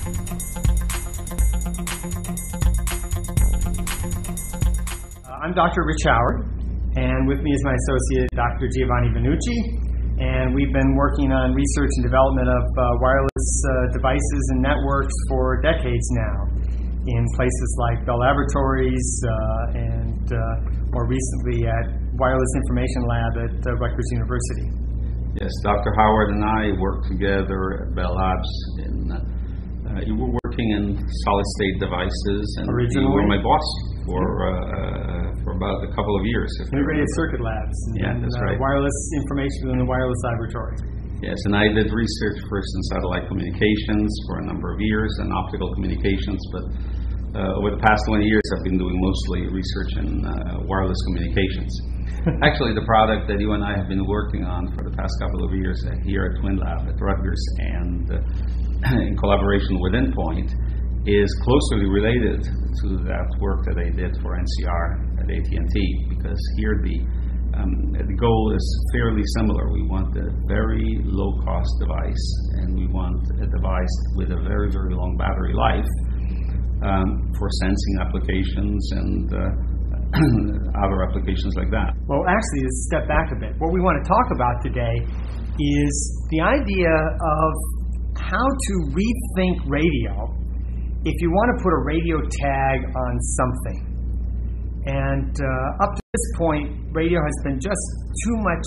I'm Dr. Rich Howard, and with me is my associate, Dr. Giovanni Vannucci, and we've been working on research and development of wireless devices and networks for decades now in places like Bell Laboratories and more recently at Wireless Information Lab at Rutgers University. Yes, Dr. Howard and I worked together at Bell Labs. You were working in solid-state devices, and you were my boss for about a couple of years. Integrated Circuit Labs. And that's right. Wireless information in the wireless laboratory. Yes, and I did research first in satellite communications for a number of years and optical communications, but over the past 20 years I've been doing mostly research in wireless communications. Actually, the product that you and I have been working on for the past couple of years here at Twin Lab at Rutgers and in collaboration with InPoint is closely related to that work that I did for NCR at AT&T, because here the goal is fairly similar. We want a very low-cost device, and we want a device with a very, very long battery life for sensing applications and other applications like that. Well, actually, let's step back a bit. What we want to talk about today is the idea of how to rethink radio if you want to put a radio tag on something. And up to this point, radio has been just too much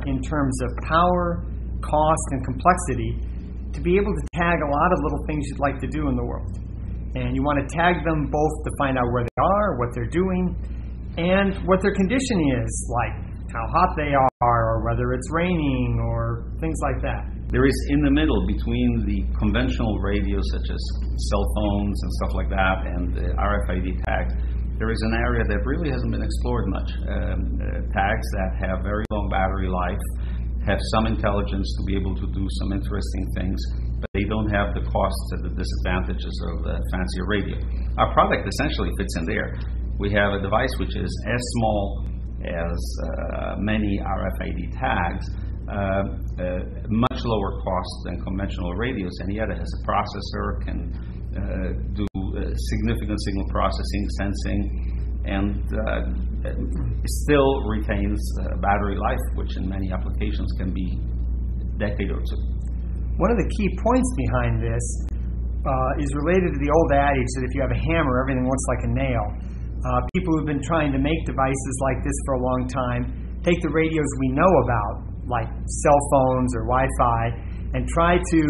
in terms of power, cost, and complexity to be able to tag a lot of little things you'd like to do in the world. And you want to tag them both to find out where they are, what they're doing, and what their condition is, like how hot they are, or whether it's raining, or things like that. There is in the middle between the conventional radios such as cell phones and stuff like that and the RFID tags, there is an area that really hasn't been explored much. Tags that have very long battery life, have some intelligence to be able to do some interesting things, but they don't have the costs and the disadvantages of the fancier radio. Our product essentially fits in there. We have a device which is as small as many RFID tags, much lower cost than conventional radios, and yet it has a processor, can do significant signal processing, sensing, and still retains battery life, which in many applications can be a decade or two. One of the key points behind this is related to the old adage that if you have a hammer, everything looks like a nail. People who've been trying to make devices like this for a long time take the radios we know about, like cell phones or Wi-Fi, and try to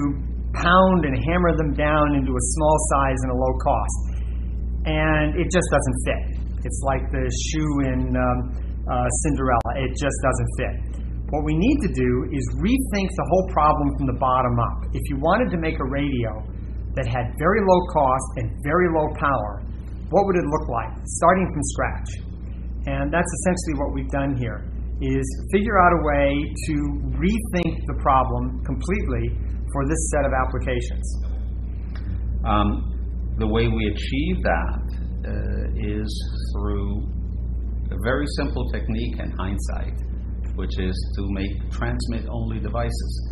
pound and hammer them down into a small size and a low cost. And it just doesn't fit. It's like the shoe in Cinderella. It just doesn't fit. What we need to do is rethink the whole problem from the bottom up. If you wanted to make a radio that had very low cost and very low power, what would it look like, starting from scratch? And that's essentially what we've done here, is figure out a way to rethink the problem completely for this set of applications. The way we achieve that is through a very simple technique in hindsight, which is to make transmit-only devices.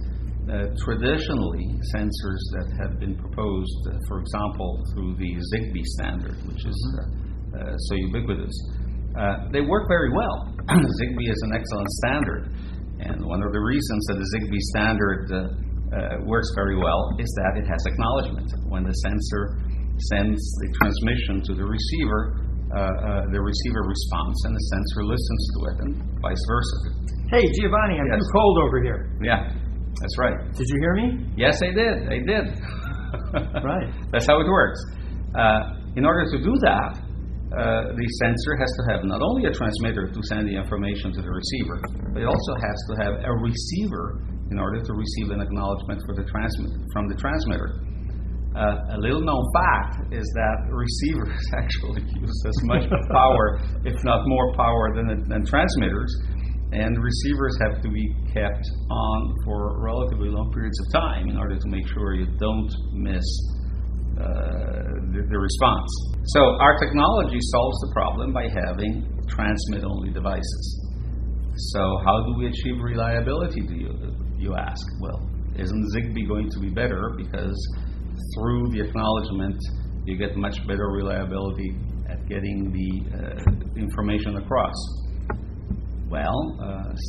Traditionally, sensors that have been proposed, for example, through the Zigbee standard, which is so ubiquitous, they work very well. Zigbee is an excellent standard, and one of the reasons that the Zigbee standard works very well is that it has acknowledgement. When the sensor sends the transmission to the receiver responds and the sensor listens to it, and vice versa. Hey, Giovanni, I'm too cold over here. Yeah, that's right. Did you hear me? Yes, I did. Right. That's how it works. In order to do that, the sensor has to have not only a transmitter to send the information to the receiver, but it also has to have a receiver in order to receive an acknowledgement from the transmitter. A little known fact is that receivers actually use as much power, if not more power, than transmitters, and receivers have to be kept on for relatively long periods of time in order to make sure you don't miss the response. So our technology solves the problem by having transmit-only devices. So how do we achieve reliability, do you ask? Well, isn't Zigbee going to be better because through the acknowledgement, you get much better reliability at getting the information across. Well,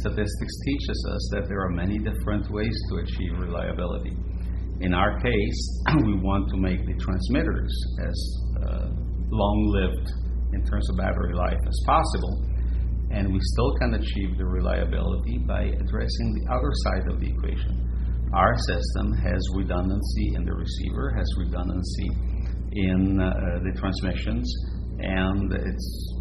statistics teaches us that there are many different ways to achieve reliability. In our case, we want to make the transmitters as long-lived in terms of battery life as possible, and we still can achieve the reliability by addressing the other side of the equation. Our system has redundancy in the receiver, has redundancy in the transmissions, and it's,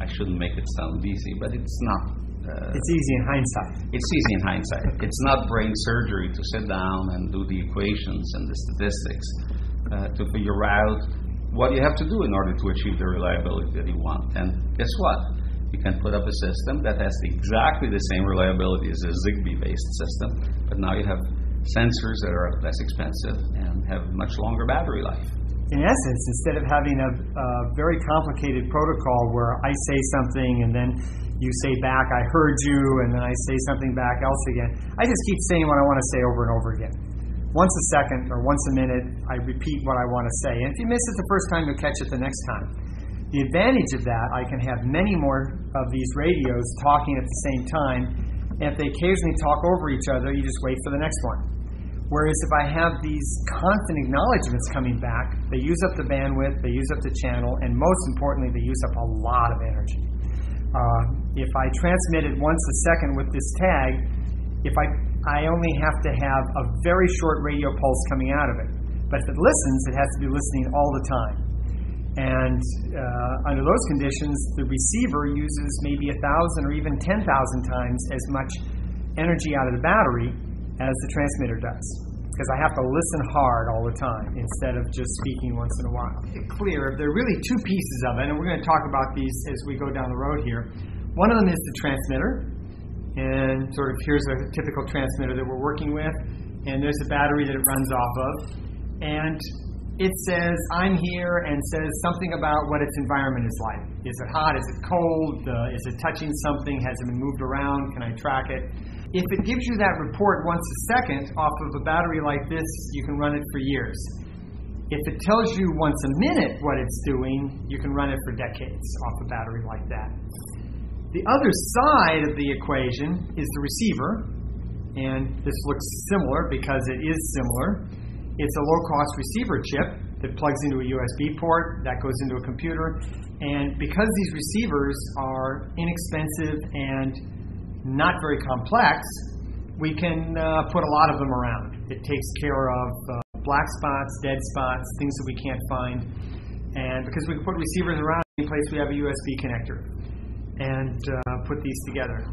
I shouldn't make it sound easy, but it's not. It's easy in hindsight. It's easy in hindsight. It's not brain surgery to sit down and do the equations and the statistics to figure out what you have to do in order to achieve the reliability that you want. And guess what? You can put up a system that has exactly the same reliability as a Zigbee-based system, but now you have sensors that are less expensive and have much longer battery life. In essence, instead of having a very complicated protocol where I say something and then you say back, I heard you, and then I say something back else again, I just keep saying what I want to say over and over again. Once a second or once a minute, I repeat what I want to say. And if you miss it the first time, you'll catch it the next time. The advantage of that, I can have many more of these radios talking at the same time, and if they occasionally talk over each other, you just wait for the next one. Whereas if I have these constant acknowledgments coming back, they use up the bandwidth, they use up the channel, and most importantly, they use up a lot of energy. If I transmit it once a second with this tag, if I only have to have a very short radio pulse coming out of it. But if it listens, it has to be listening all the time. And under those conditions, the receiver uses maybe 1,000 or even 10,000 times as much energy out of the battery as the transmitter does, because I have to listen hard all the time instead of just speaking once in a while. Clear, there are really two pieces of it, and we're going to talk about these as we go down the road here. One of them is the transmitter, and sort of here's a typical transmitter that we're working with, and there's a battery that it runs off of, and it says, I'm here, and says something about what its environment is like. Is it hot? Is it cold? Is it touching something? Has it been moved around? Can I track it? If it gives you that report once a second off of a battery like this, you can run it for years. If it tells you once a minute what it's doing, you can run it for decades off a battery like that. The other side of the equation is the receiver, and this looks similar because it is similar. It's a low-cost receiver chip that plugs into a USB port, that goes into a computer, and because these receivers are inexpensive and not very complex, we can put a lot of them around. It takes care of black spots, dead spots, things that we can't find, and because we can put receivers around any place we have a USB connector, and put these together.